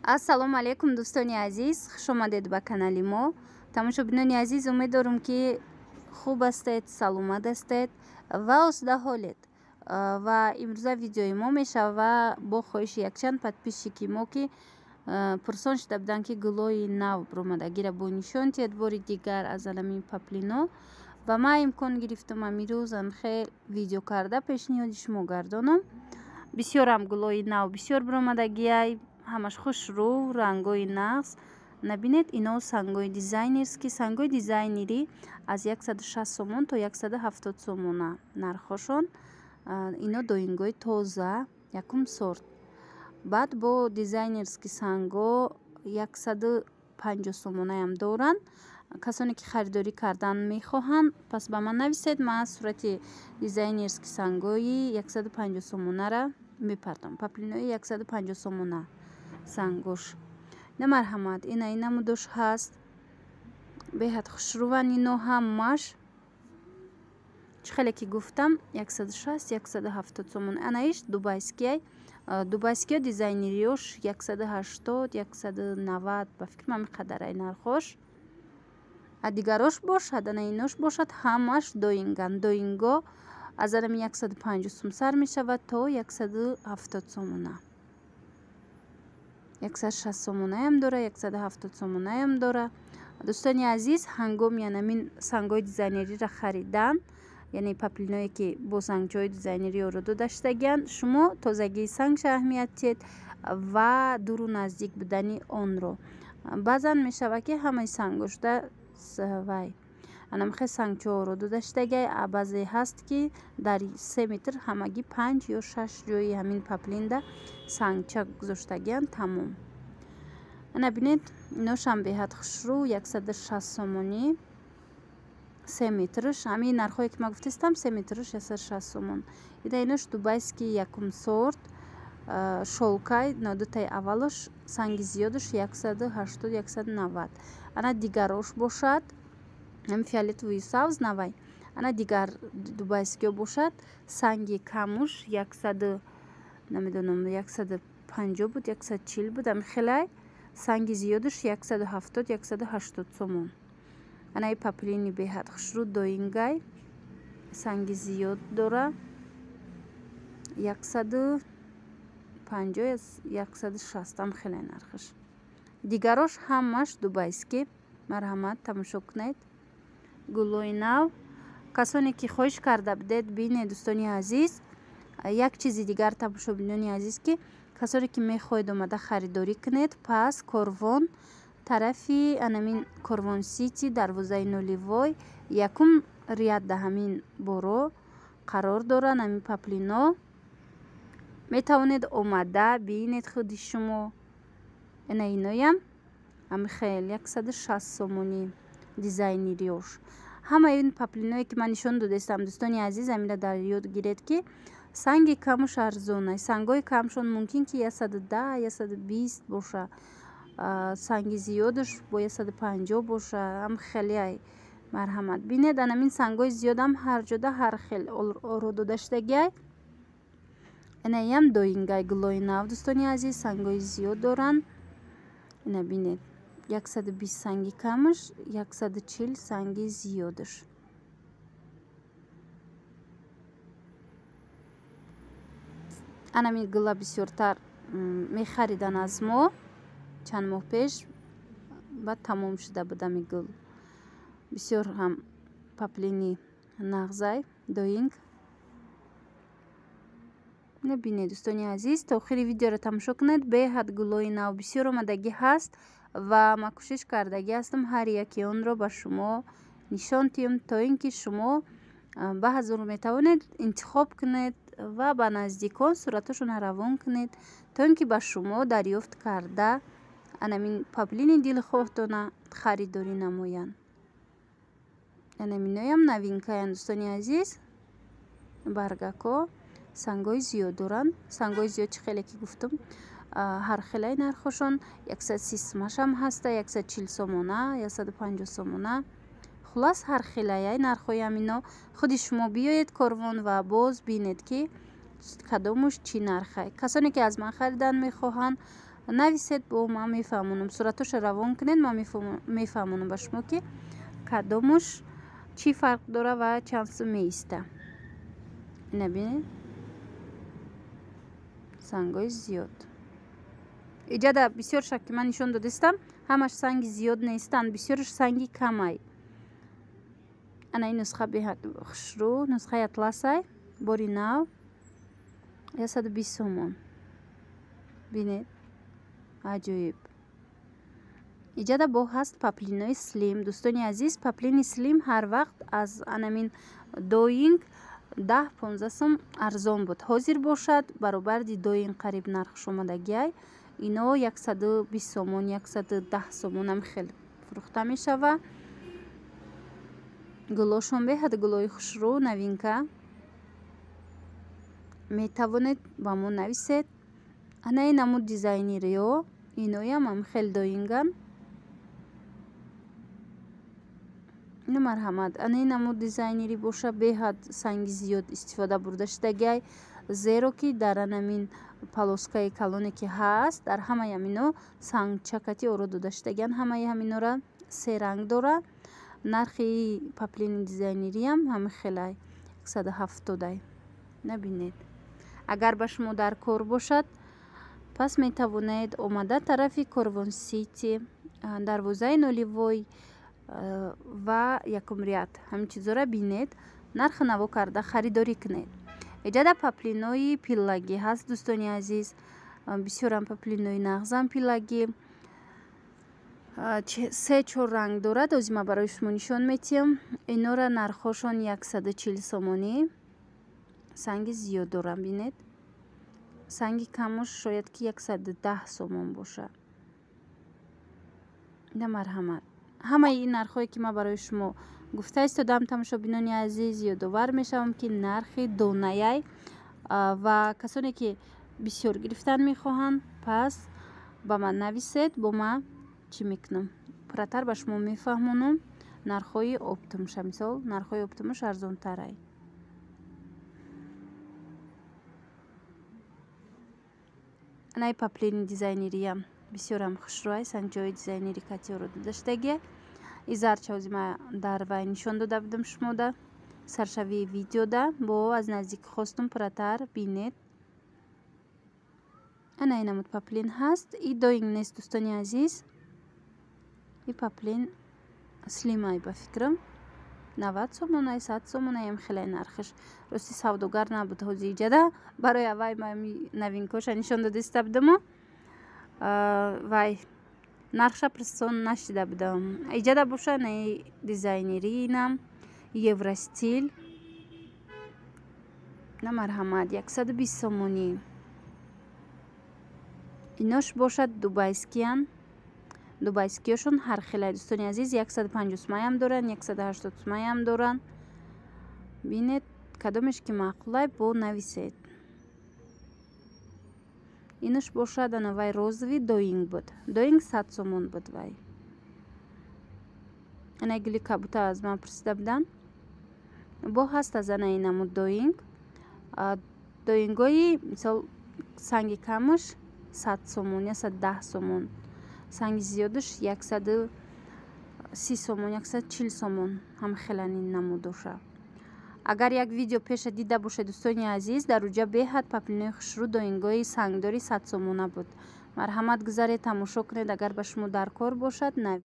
ассалому алайкум дӯстони азиз, хуш омадед ба канали мо. Тамошобинони азиз, умед дорам ки хуб ҳастед, саломат ҳастед ва осуда ҳолед. Ва имрӯза видеои мо мешава бо хоҳиши якчанд подписчики мо ки пурсон шуда буданд ки гулои нав бромадагира бо нишонати эътибори дигар аз алами Паплино ва ман имкон гирифтам амирӯз анхел видео карда пешниҳоди шумо гардонам. Бисёрам гулои нав бисёр бромадагиай, ҳамаш хушрӯ, рангои нағз. Набинед, ино сангои дизайнерски, сангои дизайнерӣ аз 160 сомон то 170 сомона нархошон. Ино доингои тоза, якум сорт. Баъд бо дизайнерски санго 150 сомонаям доранд. Касоне ки харидорӣ кардан мехоҳанд, пас ба ман нависед, ман сурати дизайнерски сангои 150 сомонара мепардам. Паплинои 150 сомона сангош. На марҳамат, ина мудош ҳаст. Беҳад хушрӯван ино ҳамаш. Чӣ хеле ки гуфтам 160-170 сомон. Анаиш дубайскияй. Дубайскиё дизайнериёш 180-190 ба фикр ман миқадарай нархош. А дигарош бошад, ана инош бошад, ҳамаш доинган. Доинго аз алами 150 сом сар мешавад то 170 сомона. 160 сомонаям дора, 170 сомонаям дора. Дӯстони азиз, ҳангоми анамин сангои дизайнериро харидан, яъне паплиное ки бо сангчои дизайнерӣ ороду даштагиянд, шумо тозагии сангша аҳамият диҳед ва дуру наздик будани онро. Баъзан мешавад ки ҳамаи сангошда вай анамихе сангчо ороду даштагиай, а баъзе ҳаст ки дар 3 метр ҳамагӣ 5 ё 6 ҷои ҳамин паплинда сангча гузоштагиянд. Тамом. Набинед, иношам беҳад хушрӯ, 160 сомонӣ, 3 метрш. ҳамин нархое ки ман гуфтистам 3 метрш 160 сомон. Ида инош дубайски якум сорт, шолкай нодутаи аввалош санги зиёдаш 180-190. ана дигарош бошад, ҳамин фиолетовую савз навай. ана дигар дубайскиё бошад, санги камуш 100, намедонам 150 буд, 140 буд, ами хелай. Санги зиёдаш 170-180 сомон. ана и паплини беҳад хушрӯ доингай, санги зиёд дора, 150-160, ам хелай нархаш. Дигарош ҳамаш дубайски. Марҳамат, тамошо кунед. Гулои нав. Касоне ки хоҳиш карда будед, бинед дӯстони азиз, як чизи дигар тамошобинони азиз, ки касоне ки мехоҳед омада харидорӣ кунед, пас корвон тарафи анамин корвон сити дарвозаи нулевой якум рият да ҳамин боро қарор дорад. ҳамин паплино метавонед омада бинед худи шумо. ина иноям амихел 160 сомонӣ дизайнериёш. ҳамаи ин паплиное ки ман нишон додастам, дӯстони азиз, амира дар ёд гиред ки санги камуш арзона. Сангои камшон мумкин ки 110-120 боша, санги зиёдаш бо 150 боша. ам хелеай марҳамат. Бинед, анамин сангои зиёдам ҳар ҷода ҳар хел ороду даштагиай. инаям доингай гулои нав дӯстони азиз, сангои зиёд доранд. ина бинед, 120 санги камуш, 140 санги зиёдаш. анамин гула бисёртар мехаридан аз мо чанд моҳ пеш, баъд тамом шуда буд ами гул. Бисёр ҳам паплини нағзай доинг. набинед дӯстони азиз, то охири видеоро тамошо кунед. Беҳад гулои нав бисёр омадагӣ ҳаст ва ман кӯшиш кардагӣ ҳастам ҳар яки онро ба шумо нишон диҳам, то ин ки шумо баъзеро метавонед интихоб кунед ва ба наздикон сураташонро равон кунед, то ин ки ба шумо дарёфт карда анамин паплини дилхоҳтона харидорӣ намоянд. анаминоям новинкаянд дӯстони азиз. баргако сангои зиёд доранд. сангои зиёд чӣ хеле ки гуфтам, ҳар хелай нархошон. 130 сомашам ҳаста, 140 сомона, 150 сомона. хулас ҳар хелай нархои амино. худи шумо биёед корвон ва боз бинед ки кадомуш чӣ нархай. касоне ки аз ман харидан мехоҳанд, нависед, бо ман мефаҳмонам. Суратоша равон кунед, ман мефаҳмонам ба шумо ки кадомуш чӣ фарқ дора ва чанд сум меиста. ина бинед сангҳои зиёд. иҷада бисёр шакли ман нишон додистам, ҳамаш санги зиёд нестанд, бисёраш санги камай. ана ин нусха беҳад хушрӯ, нусхаи атласай, бори нав 120 сомон. бинед аҷоиб. иҷада бо ҳаст паплинои слим. дӯстони азиз, паплини слим ҳар вақт аз анамин доинг 10-15 сум арзон буд. ҳозир бошад баробарди доинг қариб нархш омадагиай. ино 120 сомон, 110 сомонам хел фурӯхта мешава. гулошон беҳад гулои хушрӯ, новинка. метавонед ба мо нависед. ана ин намуд дизайнириҳо, иноям ам хел доинган. ина марҳамат, ана ин намуд дизайнери боша беҳад санги зиёд истифода бурда шудагиай, зеро ки дар анамин полоскаи калоне ки ҳаст, дар ҳамаи ҳамино сангчакати оро дода шудагиан. ҳамаи ҳаминора се ранг дора. нархи паплини дизайнериам ҳама хелай 170. набинед. агар ба шумо дар кор бошад, пас метавонед омада тарафи Корвон Сити, дарвозаи ноливой ва якумрият ҳамин чизора бинед, нархи наво карда харидорӣ кунед. иҷада паплинои пиллагӣ ҳаст, дӯстони азиз. бисёрам паплинои нағзам пиллагӣ 3-4 ранг дорад. озима барои шумо нишон метиҳам. инора нархошон 140 сомонӣ. санги зиёд дорам, бинед. санги камуш шояд ки 110 сомон боша. ина марҳамат. ҳамаи ин нархҳое ки ман барои шумо гуфта истодам, тамошобинони азиз, ёдовар мешавам ки нархи донаяй ва касоне ки бисёр гирифтан мехоҳанд, пас ба ман нависед, бо ман чӣ мекунам, пурратар ба шумо мефаҳмонам. нархҳои оптимуша, мисол нархҳои оптимуш арзонтарай. анаи паплини дизайнериям бисёрам хушрӯай, санҷои дизайнери катиёро дода шудагия. изарча озима дар вай нишон дода будам шумода саршавии видеода, бо аз наздик хостум пурратар бинед. ана ин намуд паплин ҳаст. и доинг нест, дӯстони азиз. и паплин слимай ба фикрам 90 сомонай, 100 сомонай ам хелай нархиш. рости савдогар набуд ҳозир иҷада. барои авай ман новинкоша нишон дода иста будам. вай нархша пурсон нашида будам. иҷада боша наи дизайнери инам евростил. на марҳамат 120 сомонӣ. инош бошад дубайскиян. дубайскиёшон ҳар хелай, дӯстони азиз. 150 сумаям доранд, 180 сумаям доранд. бинед кадомеш ки маъқулай, бо нависед. инуш бошад ана вай розови доинг буд. доинг 100 сомон буд вай. ана гули кабута аз ман пурсида буданд. бо ҳаст аз ана ин намуд доинг. доингои мисол санги камуш 100 сомон, 110 сомон. санги зиёдаш 130 сомон, 140 сомон ҳам хелани намудоша. агар як видео пеша дида бошед, дӯстони азиз, дар уҷа беҳад паплинои хушрӯ доингои сангдори 100 сомона буд. марҳамат гузаред, тамошо кунед. агар ба шумо дар кор бошад,